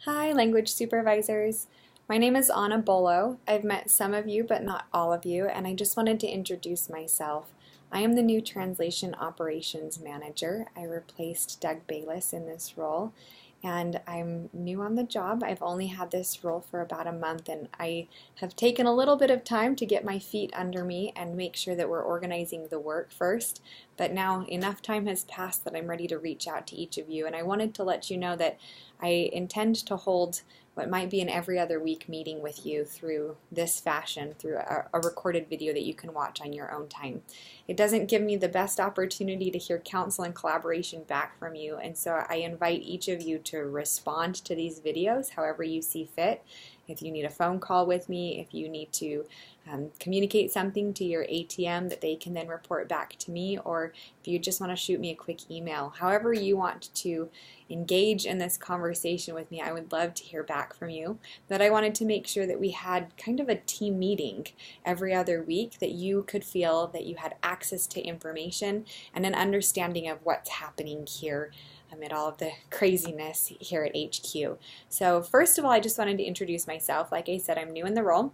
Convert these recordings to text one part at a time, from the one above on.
Hi, language supervisors. My name is Anna Bolo. I've met some of you, but not all of you, and I just wanted to introduce myself. I am the new Translation Operations Manager. I replaced Doug Bayless in this role, and I'm new on the job. I've only had this role for about a month, and I have taken a little bit of time to get my feet under me and make sure that we're organizing the work first. But now enough time has passed that I'm ready to reach out to each of you, and I wanted to let you know that I intend to hold what might be an every other week meeting with you through this fashion, through a recorded video that you can watch on your own time. It doesn't give me the best opportunity to hear counsel and collaboration back from you, and so I invite each of you to respond to these videos however you see fit. If you need a phone call with me, if you need to communicate something to your ATM that they can then report back to me, or if you just want to shoot me a quick email, however you want to engage in this conversation with me, I would love to hear back from you. But I wanted to make sure that we had kind of a team meeting every other week, that you could feel that you had access to information and an understanding of what's happening here amid all of the craziness here at HQ. So first of all, I just wanted to introduce myself. Like I said, I'm new in the role,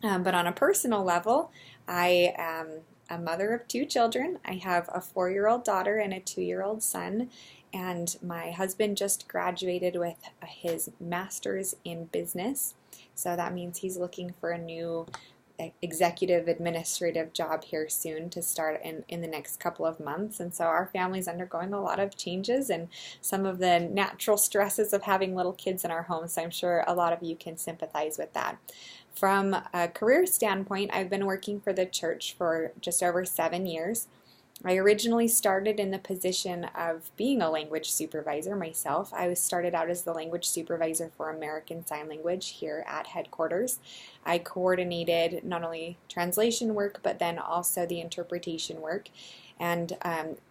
but on a personal level, I am a mother of two children. I have a 4-year-old daughter and a 2-year-old son, and my husband just graduated with his master's in business. So that means he's looking for a new executive administrative job here soon to start in the next couple of months. And so our family's undergoing a lot of changes and some of the natural stresses of having little kids in our home. So I'm sure a lot of you can sympathize with that. From a career standpoint, I've been working for the church for just over 7 years. I originally started in the position of being a language supervisor myself. I started out as the language supervisor for American Sign Language here at headquarters. I coordinated not only translation work, but then also the interpretation work. And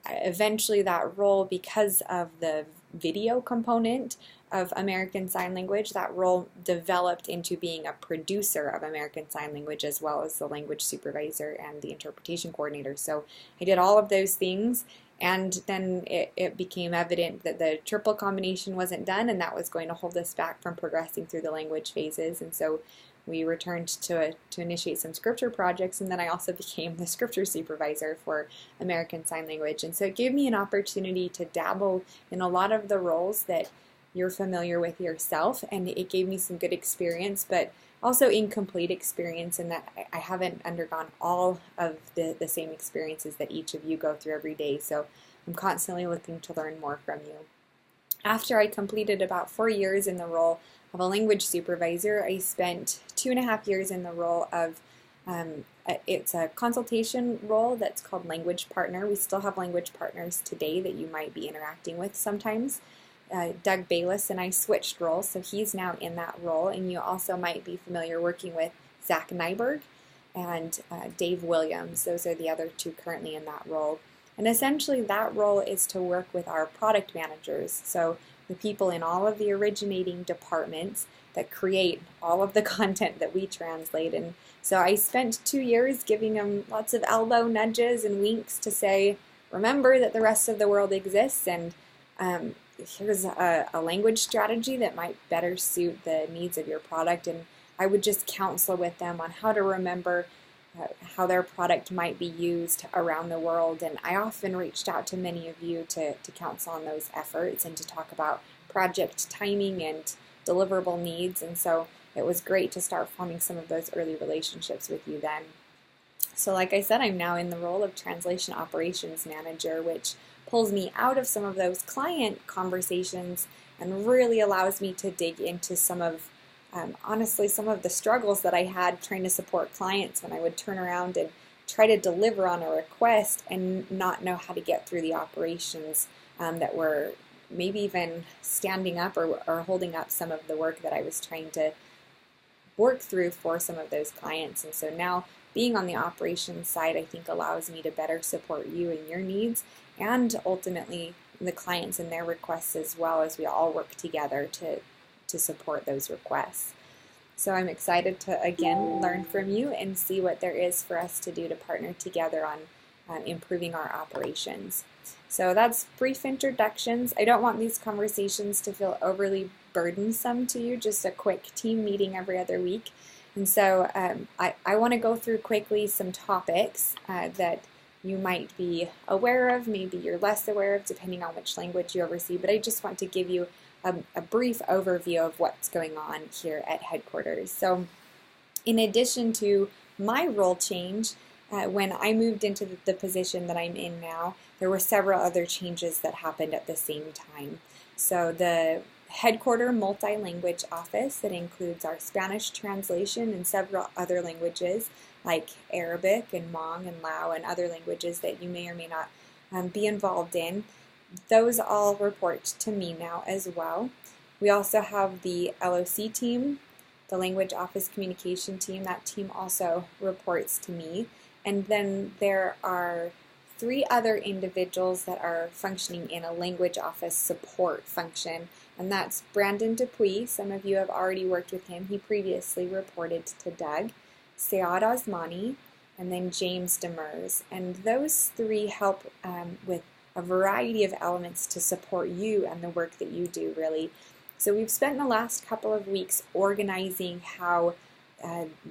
eventually that role, because of the video component of American Sign Language, that role developed into being a producer of American Sign Language as well as the language supervisor and the interpretation coordinator. So I did all of those things, and then it became evident that the triple combination wasn't done, and that was going to hold us back from progressing through the language phases. And so we returned to initiate some scripture projects, and then I also became the scripture supervisor for American Sign Language. And so it gave me an opportunity to dabble in a lot of the roles that you're familiar with yourself, and it gave me some good experience, but also incomplete experience in that I haven't undergone all of the same experiences that each of you go through every day. So I'm constantly looking to learn more from you. After I completed about 4 years in the role of a language supervisor, I spent 2.5 years in the role of it's a consultation role that's called language partner. We still have language partners today that you might be interacting with sometimes. Doug Bayless and I switched roles, so he's now in that role, and you also might be familiar working with Zach Nyberg and Dave Williams. Those are the other two currently in that role. And essentially that role is to work with our product managers, so the people in all of the originating departments that create all of the content that we translate. And so I spent 2 years giving them lots of elbow nudges and winks to say, remember that the rest of the world exists, and here's a language strategy that might better suit the needs of your product. And I would just counsel with them on how to remember how their product might be used around the world. And I often reached out to many of you to counsel on those efforts and to talk about project timing and deliverable needs. And so it was great to start forming some of those early relationships with you then. So like I said, I'm now in the role of Translation Operations Manager, which pulls me out of some of those client conversations and really allows me to dig into some of, honestly, some of the struggles that I had trying to support clients when I would turn around and try to deliver on a request and not know how to get through the operations that were maybe even standing up or holding up some of the work that I was trying to work through for some of those clients. And so now being on the operations side, I think, allows me to better support you and your needs, and ultimately the clients and their requests, as well as we all work together to support those requests. So I'm excited to again learn from you and see what there is for us to do to partner together on improving our operations. So that's brief introductions. I don't want these conversations to feel overly burdensome to you, just a quick team meeting every other week. And so I want to go through quickly some topics that you might be aware of, maybe you're less aware of, depending on which language you oversee, but I just want to give you a brief overview of what's going on here at headquarters. So in addition to my role change, when I moved into the position that I'm in now, there were several other changes that happened at the same time. So the headquarter multi-language office that includes our Spanish translation and several other languages like Arabic and Hmong and Lao and other languages that you may or may not be involved in. Those all report to me now as well. We also have the LOC team, the Language Office Communication team. That team also reports to me. And then there are 3 other individuals that are functioning in a language office support function, and that's Brandon Dupuis. Some of you have already worked with him. He previously reported to Doug, Sayad Osmani, and then James Demers. And those 3 help with a variety of elements to support you and the work that you do, really. So we've spent the last couple of weeks organizing how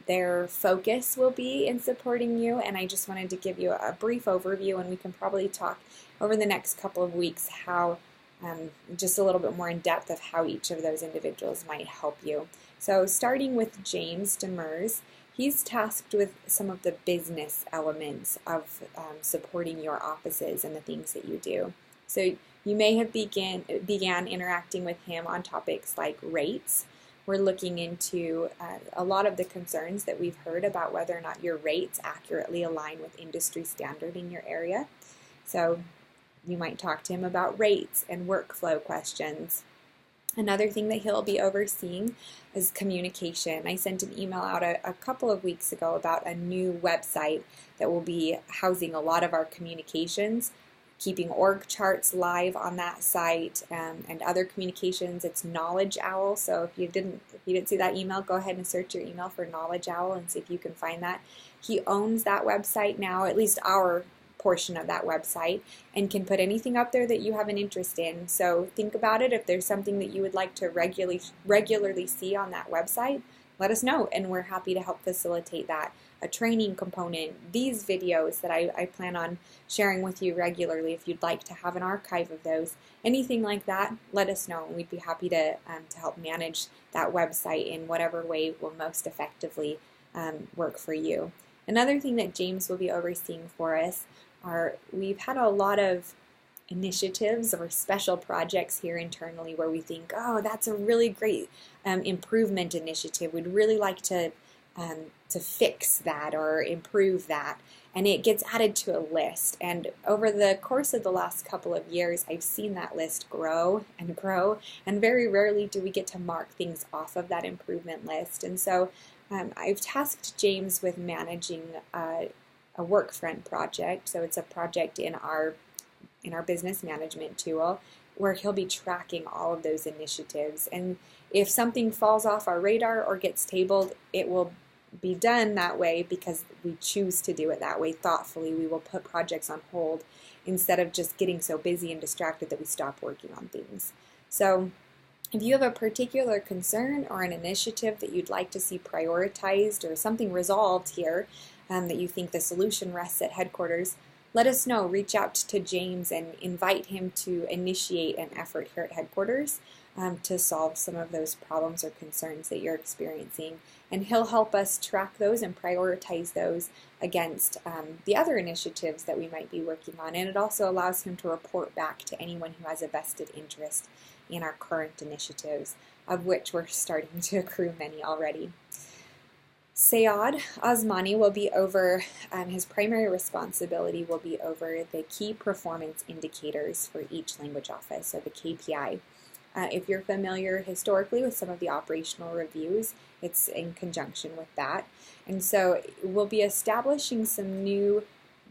their focus will be in supporting you, and I just wanted to give you a brief overview, and we can probably talk over the next couple of weeks how just a little bit more in depth of how each of those individuals might help you. So starting with James Demers, he's tasked with some of the business elements of supporting your offices and the things that you do. So you may have began interacting with him on topics like rates. We're looking into a lot of the concerns that we've heard about whether or not your rates accurately align with industry standard in your area. So you might talk to him about rates and workflow questions. Another thing that he'll be overseeing is communication. I sent an email out a couple of weeks ago about a new website that will be housing a lot of our communications, keeping org charts live on that site, and other communications. It's Knowledge Owl. So if you didn't see that email, go ahead and search your email for Knowledge Owl and see if you can find that. He owns that website now, at least our portion of that website, and can put anything up there that you have an interest in. So think about it. If there's something that you would like to regularly see on that website, let us know, and we're happy to help facilitate that. A training component, these videos that I plan on sharing with you regularly, if you'd like to have an archive of those, anything like that, let us know, and we'd be happy to help manage that website in whatever way will most effectively work for you. Another thing that James will be overseeing for us are, we've had a lot of initiatives or special projects here internally where we think, oh, that's a really great improvement initiative. We'd really like to fix that or improve that. And it gets added to a list. And over the course of the last couple of years, I've seen that list grow and grow. And very rarely do we get to mark things off of that improvement list. And so I've tasked James with managing a Workfront project. So it's a project in our business management tool where he'll be tracking all of those initiatives. And if something falls off our radar or gets tabled, it will be done that way because we choose to do it that way thoughtfully. We will put projects on hold instead of just getting so busy and distracted that we stop working on things. So if you have a particular concern or an initiative that you'd like to see prioritized or something resolved here that you think the solution rests at headquarters, let us know. Reach out to James and invite him to initiate an effort here at headquarters to solve some of those problems or concerns that you're experiencing. And he'll help us track those and prioritize those against the other initiatives that we might be working on. And it also allows him to report back to anyone who has a vested interest in our current initiatives, of which we're starting to accrue many already. Sayad Osmani will be over, his primary responsibility will be over the key performance indicators for each language office, so the KPI. If you're familiar historically with some of the operational reviews, it's in conjunction with that. And so we'll be establishing some new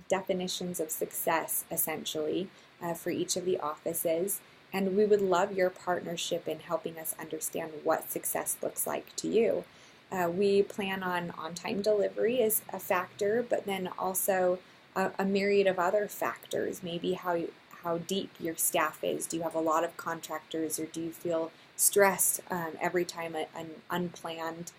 definitions of success, essentially, for each of the offices. And we would love your partnership in helping us understand what success looks like to you. We plan on-time delivery as a factor, but then also a myriad of other factors, maybe how deep your staff is. Do you have a lot of contractors, or do you feel stressed every time an unplanned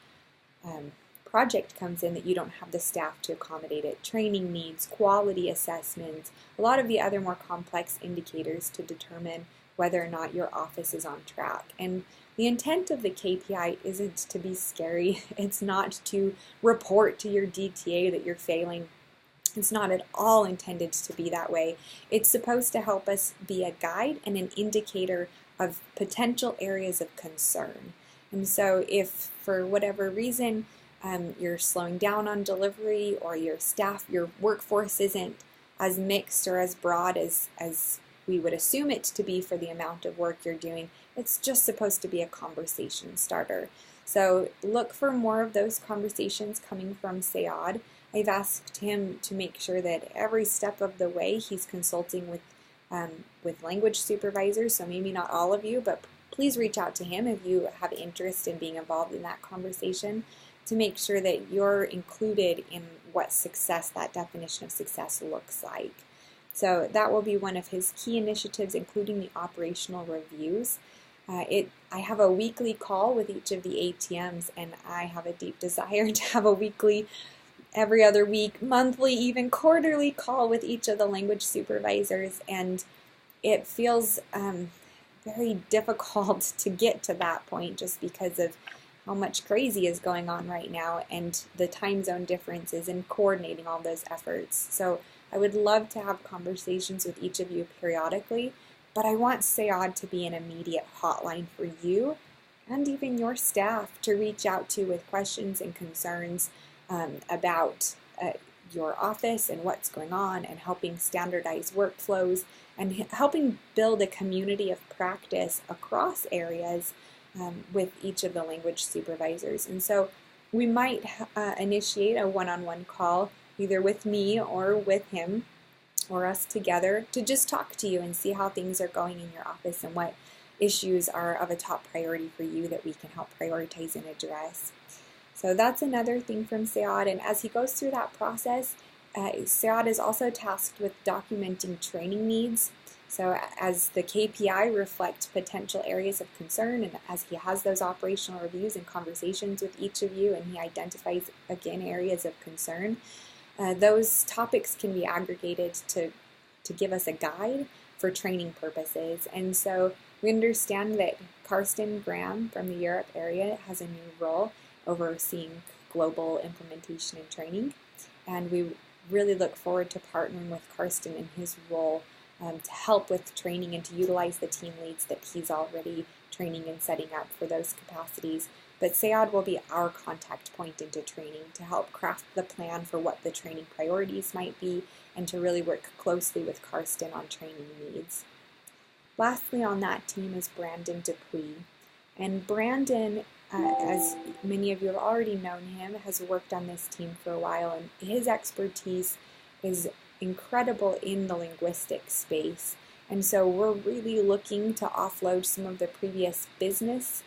project comes in that you don't have the staff to accommodate it? Training needs, quality assessments, a lot of the other more complex indicators to determine whether or not your office is on track. And the intent of the KPI isn't to be scary. It's not to report to your DTA that you're failing. It's not at all intended to be that way. It's supposed to help us be a guide and an indicator of potential areas of concern. And so if for whatever reason you're slowing down on delivery, or your workforce isn't as mixed or as broad as we would assume it to be for the amount of work you're doing, it's just supposed to be a conversation starter. So look for more of those conversations coming from Sayad. I've asked him to make sure that every step of the way he's consulting with language supervisors, so maybe not all of you, but please reach out to him if you have interest in being involved in that conversation, to make sure that you're included in what success, that definition of success, looks like. So that will be one of his key initiatives, including the operational reviews. I have a weekly call with each of the ATMs, and I have a deep desire to have a weekly, every other week, monthly, even quarterly call with each of the language supervisors, and it feels very difficult to get to that point just because of how much crazy is going on right now and the time zone differences and coordinating all those efforts. So I would love to have conversations with each of you periodically, but I want Sayad to be an immediate hotline for you and even your staff to reach out to with questions and concerns about your office and what's going on, and helping standardize workflows and helping build a community of practice across areas with each of the language supervisors. And so we might initiate a one-on-one call either with me or with him or us together to just talk to you and see how things are going in your office and what issues are of a top priority for you that we can help prioritize and address. So that's another thing from Sayad, and as he goes through that process, Sayad is also tasked with documenting training needs. So as the KPI reflect potential areas of concern, and as he has those operational reviews and conversations with each of you, and he identifies, again, areas of concern, those topics can be aggregated to give us a guide for training purposes. And so we understand that Karsten Graham from the Europe area has a new role overseeing global implementation and training, and we really look forward to partnering with Karsten in his role to help with training and to utilize the team leads that he's already training and setting up for those capacities. But Sayad will be our contact point into training to help craft the plan for what the training priorities might be, and to really work closely with Karsten on training needs. Lastly on that team is Brandon Dupuis. And Brandon, as many of you have already known him, has worked on this team for a while, and his expertise is incredible in the linguistic space. And so we're really looking to offload some of the previous business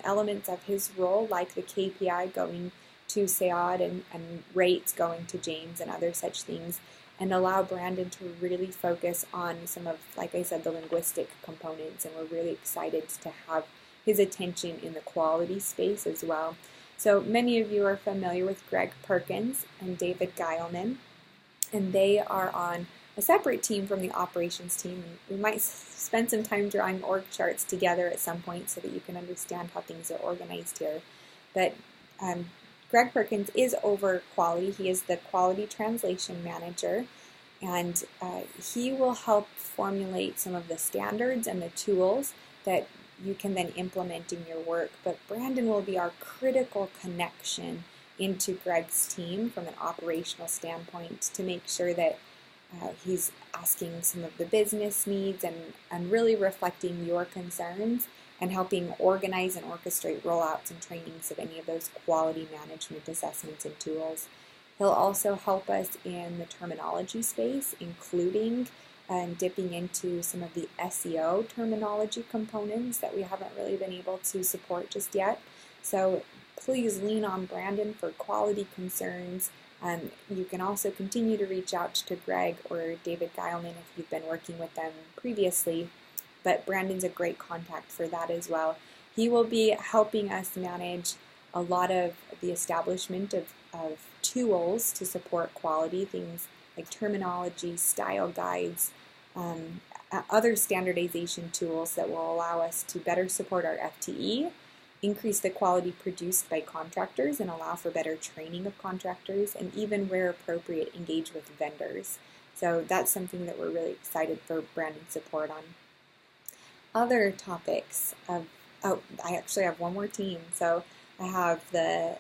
elements of his role, like the KPI going to Sayad and rates going to James and other such things, and allow Brandon to really focus on some of, like I said, the linguistic components. And we're really excited to have his attention in the quality space as well. So many of you are familiar with Greg Perkins and David Geilman, and they are on a separate team from the operations team. We might spend some time drawing org charts together at some point so that you can understand how things are organized here. But Greg Perkins is over quality. He is the quality translation manager, and he will help formulate some of the standards and the tools that you can then implement in your work. But Brandon will be our critical connection into Greg's team from an operational standpoint to make sure that he's asking some of the business needs and really reflecting your concerns and helping organize and orchestrate rollouts and trainings of any of those quality management assessments and tools. He'll also help us in the terminology space, including dipping into some of the SEO terminology components that we haven't really been able to support just yet. So please lean on Brandon for quality concerns, You can also continue to reach out to Greg or David Geilman if you've been working with them previously, but Brandon's a great contact for that as well. He will be helping us manage a lot of the establishment of tools to support quality, things like terminology, style guides, other standardization tools that will allow us to better support our FTE, increase the quality produced by contractors and allow for better training of contractors, and even where appropriate, engage with vendors. So that's something that we're really excited for Brandon's support on. Other topics I actually have one more team. So I have the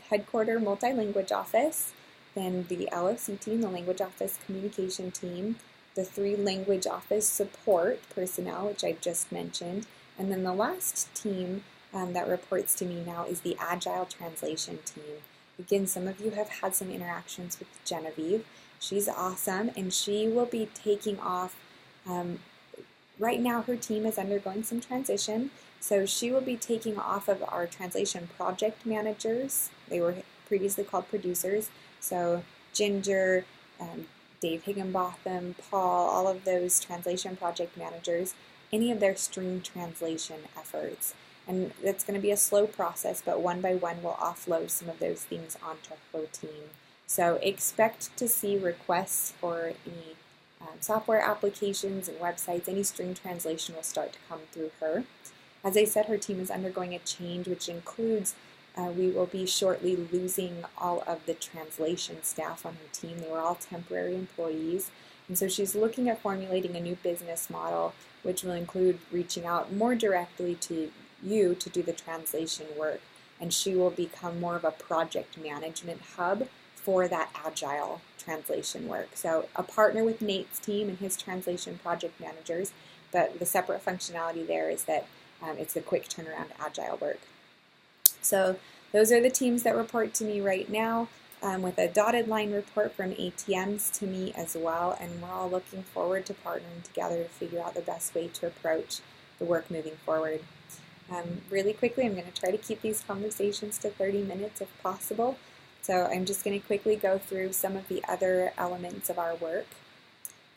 headquarter multi-language office, then the LOC team, the language office communication team, the 3 language office support personnel, which I just mentioned, and then the last team that reports to me now is the Agile translation team. Again, some of you have had some interactions with Genevieve. She's awesome, and she will be taking off. Right now, her team is undergoing some transition, so she will be taking off of our translation project managers. They were previously called producers, so Ginger, Dave Higginbotham, Paul, all of those translation project managers, any of their stream translation efforts. And it's going to be a slow process, but one by one we'll offload some of those things onto her team. So expect to see requests for any software applications and websites. Any stream translation will start to come through her. As I said, her team is undergoing a change, which includes we will be shortly losing all of the translation staff on her team. They were all temporary employees. And so she's looking at formulating a new business model, which will include reaching out more directly to you to do the translation work. And she will become more of a project management hub for that agile translation work. So a partner with Nate's team and his translation project managers, but the separate functionality there is that it's the quick turnaround agile work. So those are the teams that report to me right now, with a dotted line report from ATMs to me as well, and we're all looking forward to partnering together to figure out the best way to approach the work moving forward. Really quickly, I'm going to try to keep these conversations to 30 minutes if possible. So I'm just going to quickly go through some of the other elements of our work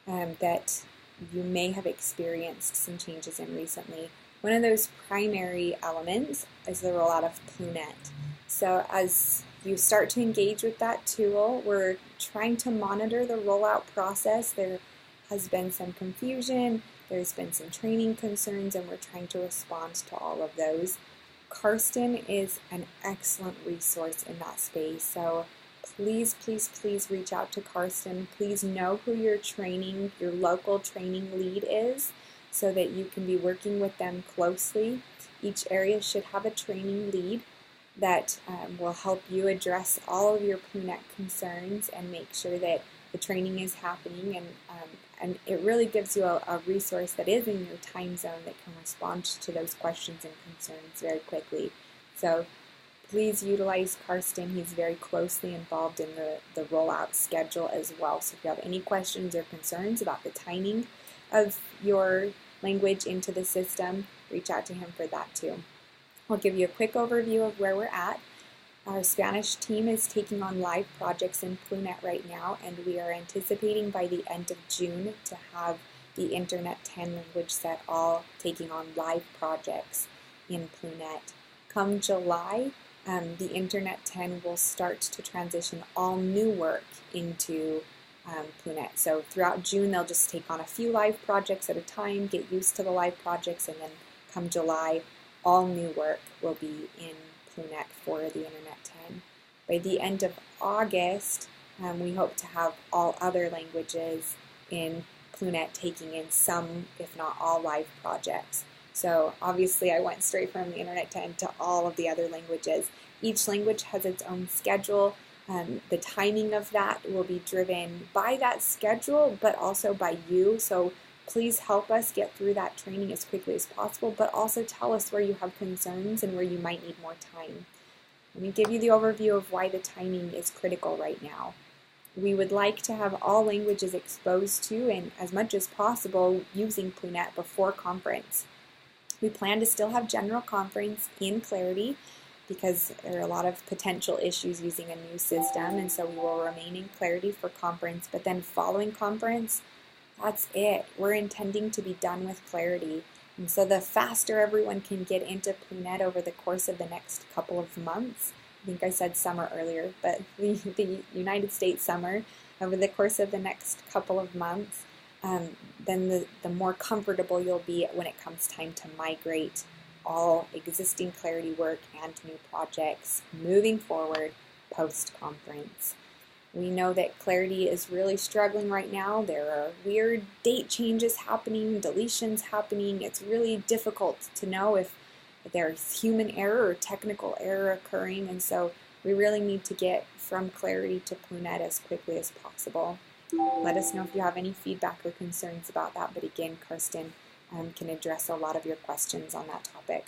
that you may have experienced some changes in recently. One of those primary elements is the rollout of Plunet. So as you start to engage with that tool, we're trying to monitor the rollout process. There has been some confusion, there's been some training concerns, and we're trying to respond to all of those. Karsten is an excellent resource in that space, so please, please, please reach out to Karsten. Please know who your local training lead is, so that you can be working with them closely. Each area should have a training lead that will help you address all of your Plunet concerns and make sure that the training is happening, and it really gives you a resource that is in your time zone that can respond to those questions and concerns very quickly. So please utilize Karsten. He's very closely involved in the rollout schedule as well. So if you have any questions or concerns about the timing of your language into the system, reach out to him for that too. I'll give you a quick overview of where we're at. Our Spanish team is taking on live projects in Plunet right now, and we are anticipating by the end of June to have the Internet 10 language set all taking on live projects in Plunet. Come July, the Internet 10 will start to transition all new work into Plunet. So throughout June, they'll just take on a few live projects at a time, get used to the live projects, and then come July, all new work will be in Plunet for the Internet 10. By the end of August, we hope to have all other languages in Plunet taking in some, if not all, live projects. So obviously I went straight from the Internet 10 to all of the other languages. Each language has its own schedule. The timing of that will be driven by that schedule, but also by you. So please help us get through that training as quickly as possible, but also tell us where you have concerns and where you might need more time. Let me give you the overview of why the timing is critical right now. We would like to have all languages exposed to, and as much as possible, using Plunet before conference. We plan to still have general conference in Clarity. because there are a lot of potential issues using a new system, and so we will remain in Clarity for conference, but then following conference, that's it. We're intending to be done with Clarity. And so the faster everyone can get into Plunet over the course of the next couple of months, I think I said summer earlier, but the United States summer, over the course of the next couple of months, then the more comfortable you'll be when it comes time to migrate all existing Clarity work and new projects moving forward post-conference. We know that Clarity is really struggling right now. There are weird date changes happening, deletions happening. It's really difficult to know if there's human error or technical error occurring, and so we really need to get from Clarity to Plunet as quickly as possible. Let us know if you have any feedback or concerns about that, but again, Karsten can address a lot of your questions on that topic.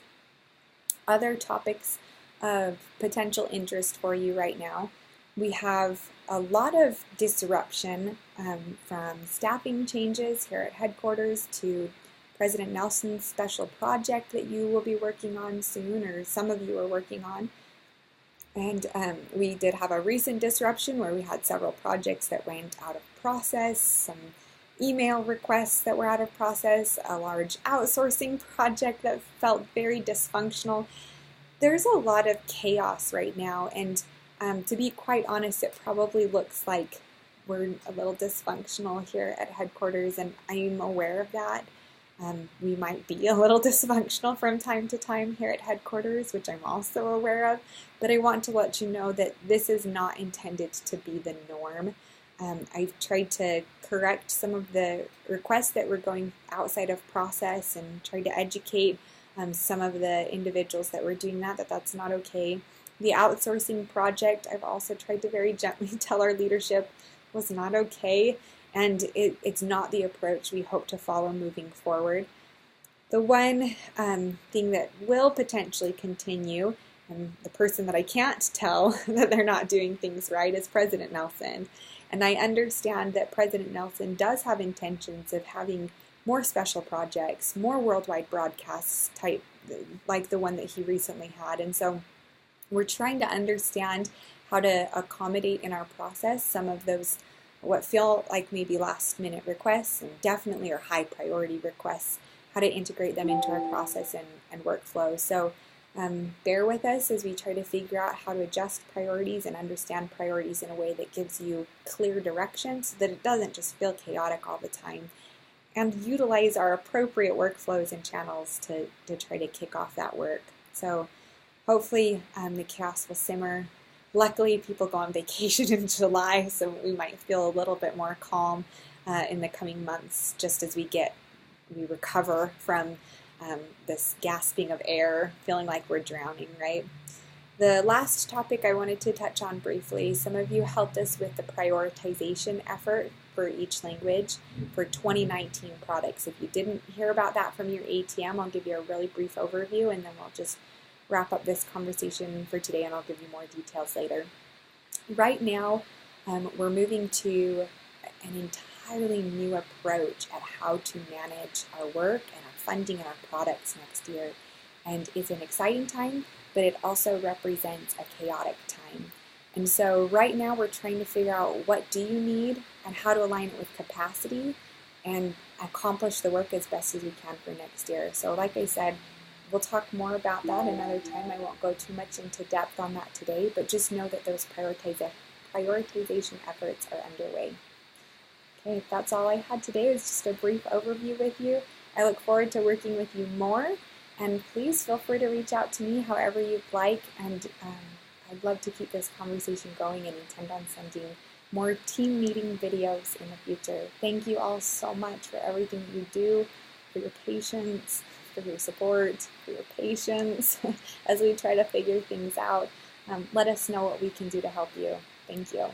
Other topics of potential interest for you right now, we have a lot of disruption from staffing changes here at headquarters to President Nelson's special project that you will be working on soon, or some of you are working on. And we did have a recent disruption where we had several projects that went out of process, some email requests that were out of process, a large outsourcing project that felt very dysfunctional. There's a lot of chaos right now, and to be quite honest, it probably looks like we're a little dysfunctional here at headquarters, and I'm aware of that. We might be a little dysfunctional from time to time here at headquarters, which I'm also aware of, but I want to let you know that this is not intended to be the norm. I've tried to correct some of the requests that were going outside of process and tried to educate some of the individuals that were doing that that's not okay. The outsourcing project, I've also tried to very gently tell our leadership was not okay, and it's not the approach we hope to follow moving forward. The one thing that will potentially continue, and the person that I can't tell that they're not doing things right, is President Nelson. And I understand that President Nelson does have intentions of having more special projects, more worldwide broadcasts type, like the one that he recently had. And so we're trying to understand how to accommodate in our process some of those what feel like maybe last minute requests, and definitely are high priority requests, how to integrate them into our process and workflow. So bear with us as we try to figure out how to adjust priorities and understand priorities in a way that gives you clear direction so that it doesn't just feel chaotic all the time, and utilize our appropriate workflows and channels to try to kick off that work. So hopefully the chaos will simmer. Luckily, people go on vacation in July, so we might feel a little bit more calm in the coming months, just as we recover from this gasping of air, feeling like we're drowning, right? The last topic I wanted to touch on briefly, some of you helped us with the prioritization effort for each language for 2019 products. If you didn't hear about that from your ATM, I'll give you a really brief overview, and then we'll just wrap up this conversation for today, and I'll give you more details later. Right now, we're moving to an entirely new approach at how to manage our work and our funding and our products next year. And it's an exciting time, but it also represents a chaotic time. And so right now we're trying to figure out what do you need and how to align it with capacity and accomplish the work as best as we can for next year. So like I said, we'll talk more about that another time. I won't go too much into depth on that today, but just know that those prioritization efforts are underway. Okay, that's all I had today. It was just a brief overview with you. I look forward to working with you more, and please feel free to reach out to me however you'd like, and I'd love to keep this conversation going and intend on sending more team meeting videos in the future. Thank you all so much for everything you do, for your patience, for your support, for your patience as we try to figure things out. Let us know what we can do to help you. Thank you.